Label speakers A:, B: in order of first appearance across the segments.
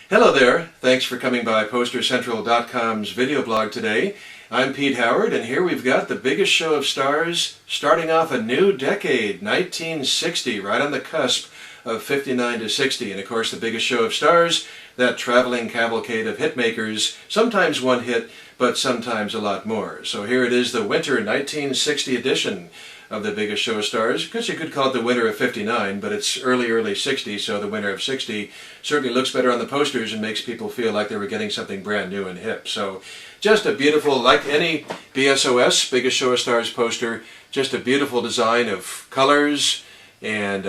A: Hello there, thanks for coming by PosterCentral.com's video blog today. I'm Pete Howard, and here we've got the biggest show of stars starting off a new decade, 1960, right on the cusp of 59 to 60. And of course the biggest show of stars, that traveling cavalcade of hitmakers, sometimes one hit, but sometimes a lot more. So here it is, the winter 1960 edition of the biggest show of stars. Because you could call it the winter of 59, but it's early 60, so the winter of 60 certainly looks better on the posters and makes people feel like they were getting something brand new and hip. So just a beautiful, like any BSOS, biggest show of stars poster, just a beautiful design of colors and,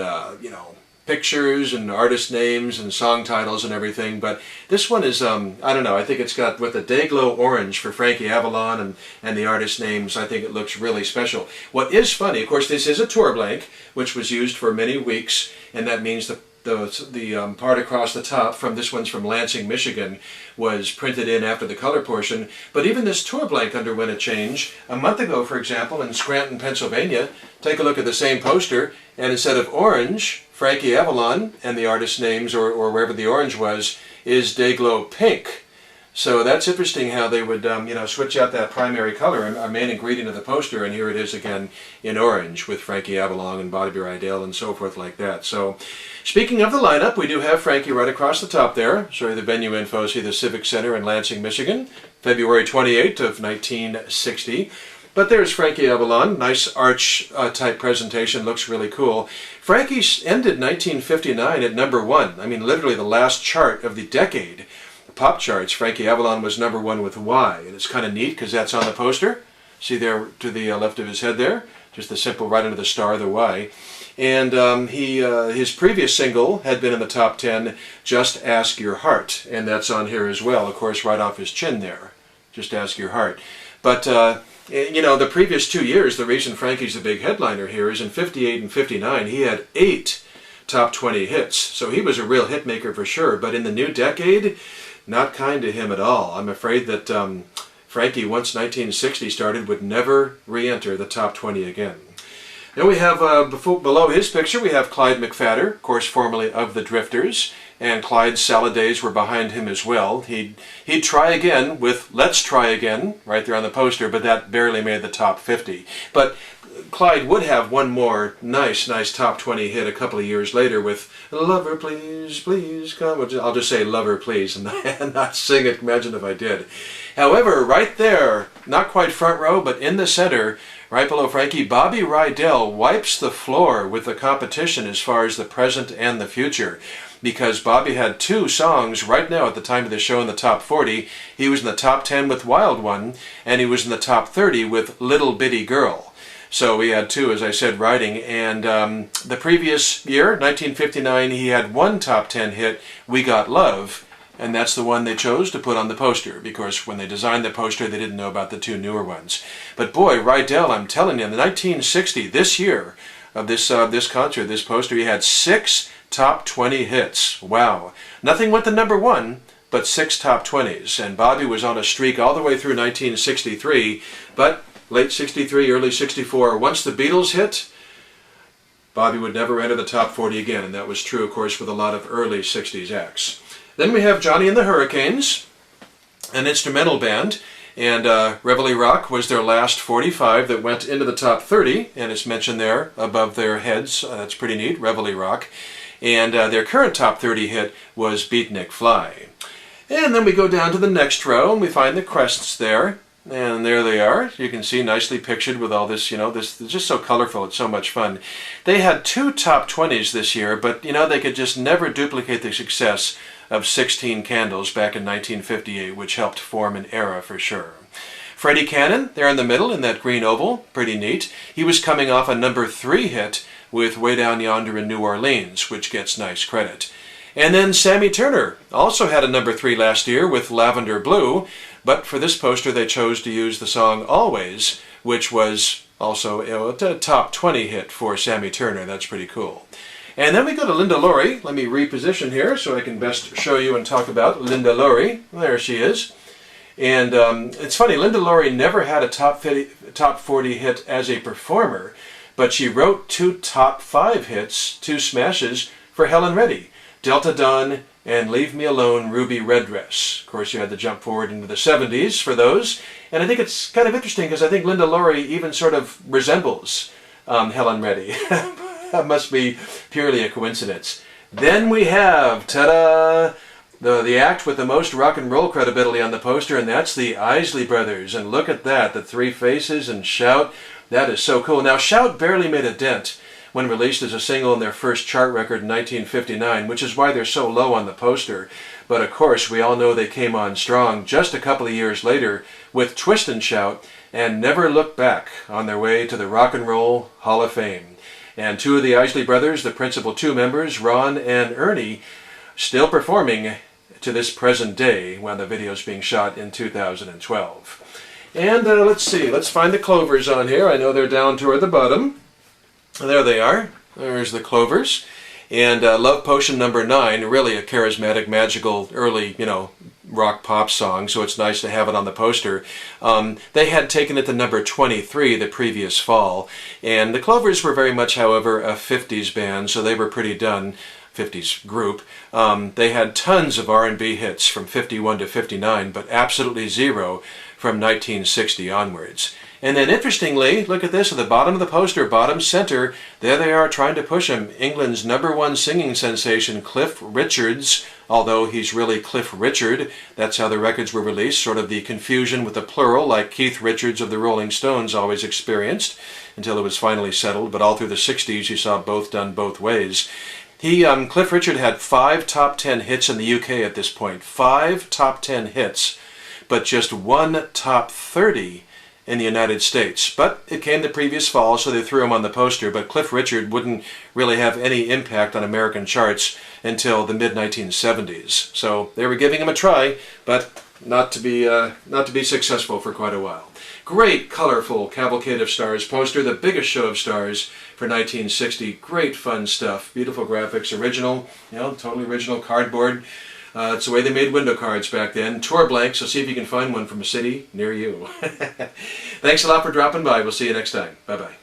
A: pictures and artist names and song titles and everything. But this one is, I don't know, I think it's got with the Day-Glo orange for Frankie Avalon and the artist names. I think it looks really special. What is funny, of course, this is a tour blank, which was used for many weeks, and that means the part across the top from this one's from Lansing, Michigan, was printed in after the color portion. But even this tour blank underwent a change. A month ago, for example, in Scranton, Pennsylvania, take a look at the same poster, and instead of orange, Frankie Avalon, and the artist's names, or wherever the orange was, is Day-Glo pink. So that's interesting how they would, switch out that primary color, a main ingredient of the poster, and here it is again in orange with Frankie Avalon and Rydell and so forth like that. So, speaking of the lineup, we do have Frankie right across the top there. Show you the venue info, see the Civic Center in Lansing, Michigan, February 28th of 1960. But there's Frankie Avalon, nice arch type presentation, looks really cool. Frankie ended 1959 at #1. I mean, literally the last chart of the decade. The pop charts, Frankie Avalon was #1 with Y. And it's kind of neat because that's on the poster. See there to the left of his head there? Just the simple right under the star, the Y. And his previous single had been in the top 10, Just Ask Your Heart. And that's on here as well, of course, right off his chin there. Just Ask Your Heart. But the previous 2 years, the reason Frankie's the big headliner here is in 58 and 59, he had 8 top 20 hits. So he was a real hit maker for sure. But in the new decade, not kind to him at all. I'm afraid that Frankie, once 1960 started, would never re-enter the top 20 again. Then we have, below his picture, we have Clyde Mcphatter, of course, formerly of the Drifters, and Clyde's salad days were behind him as well. He'd try again with Let's Try Again, right there on the poster, but that barely made the top 50. But Clyde would have one more nice top 20 hit a couple of years later with Lover Please, Please Come. I'll just say Lover Please and not sing it. Imagine if I did. However, right there, not quite front row, but in the center, right below Frankie, Bobby Rydell wipes the floor with the competition as far as the present and the future. Because Bobby had 2 songs right now at the time of the show in the top 40. He was in the top 10 with Wild One, and he was in the top 30 with Little Bitty Girl. So we had 2, as I said, writing. And the previous year, 1959, he had 1 top 10 hit, We Got Love. And that's the one they chose to put on the poster, because when they designed the poster, they didn't know about the 2 newer ones. But boy, Rydell, I'm telling you, in the 1960, this year of this concert, this poster, he had 6 top 20 hits. Wow. Nothing went to #1, but 6 top 20s. And Bobby was on a streak all the way through 1963, but late 63, early 64, once the Beatles hit, Bobby would never enter the top 40 again. And that was true, of course, with a lot of early 60s acts. Then we have Johnny and the Hurricanes, an instrumental band, and Reveille Rock was their last 45 that went into the top 30, and it's mentioned there above their heads. That's pretty neat, Reveille Rock. And their current top 30 hit was Beatnik Fly. And then we go down to the next row, and we find the crests there. And there they are. You can see nicely pictured with all this, this is just so colorful. It's so much fun. They had 2 top 20s this year, but, they could just never duplicate the success of 16 Candles back in 1958, which helped form an era for sure. Freddie Cannon, there in the middle in that green oval, pretty neat. He was coming off a #3 hit with Way Down Yonder in New Orleans, which gets nice credit. And then Sammy Turner also had a #3 last year with Lavender Blue, but for this poster they chose to use the song Always, which was also a top 20 hit for Sammy Turner. That's pretty cool. And then we go to Linda Laurie. Let me reposition here so I can best show you and talk about Linda Laurie. There she is. And it's funny, Linda Laurie never had a top 40 hit as a performer, but she wrote 2 top 5 hits, 2 smashes for Helen Reddy. Delta Dawn and Leave Me Alone, Ruby Red Dress. Of course, you had to jump forward into the 70s for those. And I think it's kind of interesting because I think Linda Laurie even sort of resembles Helen Reddy. That must be purely a coincidence. Then we have, ta-da, the act with the most rock and roll credibility on the poster, and that's the Isley Brothers. And look at that, the three faces and Shout. That is so cool. Now, Shout barely made a dent when released as a single in their first chart record in 1959, which is why they're so low on the poster. But of course, we all know they came on strong just a couple of years later with Twist and Shout, and Never Look Back on their way to the Rock and Roll Hall of Fame. And two of the Isley Brothers, the principal two members, Ron and Ernie, still performing to this present day when the video is being shot in 2012. And let's see, let's find the Clovers on here. I know they're down toward the bottom. There they are. There's the Clovers. And Love Potion number 9, really a charismatic, magical, early, rock pop song, so it's nice to have it on the poster. They had taken it to number 23 the previous fall. And the Clovers were very much, however, a 50s band, so they were pretty done. 50s group. They had tons of R&B hits from 51 to 59, but absolutely zero from 1960 onwards. And then interestingly, look at this at the bottom of the poster, bottom center, there they are trying to push him. England's #1 singing sensation, Cliff Richards, although he's really Cliff Richard. That's how the records were released, sort of the confusion with the plural, like Keith Richards of the Rolling Stones always experienced, until it was finally settled. But all through the 60s, you saw both done both ways. Cliff Richard had 5 top 10 hits in the UK at this point. 5 top 10 hits, but just 1 top 30 in the United States. But it came the previous fall, so they threw him on the poster. But Cliff Richard wouldn't really have any impact on American charts until the mid-1970s. So they were giving him a try, but not to be successful for quite a while. Great, colorful Cavalcade of Stars poster, the biggest show of stars for 1960. Great fun stuff, beautiful graphics, original, totally original cardboard. It's the way they made window cards back then. Tour blank, so see if you can find one from a city near you. Thanks a lot for dropping by. We'll see you next time. Bye-bye.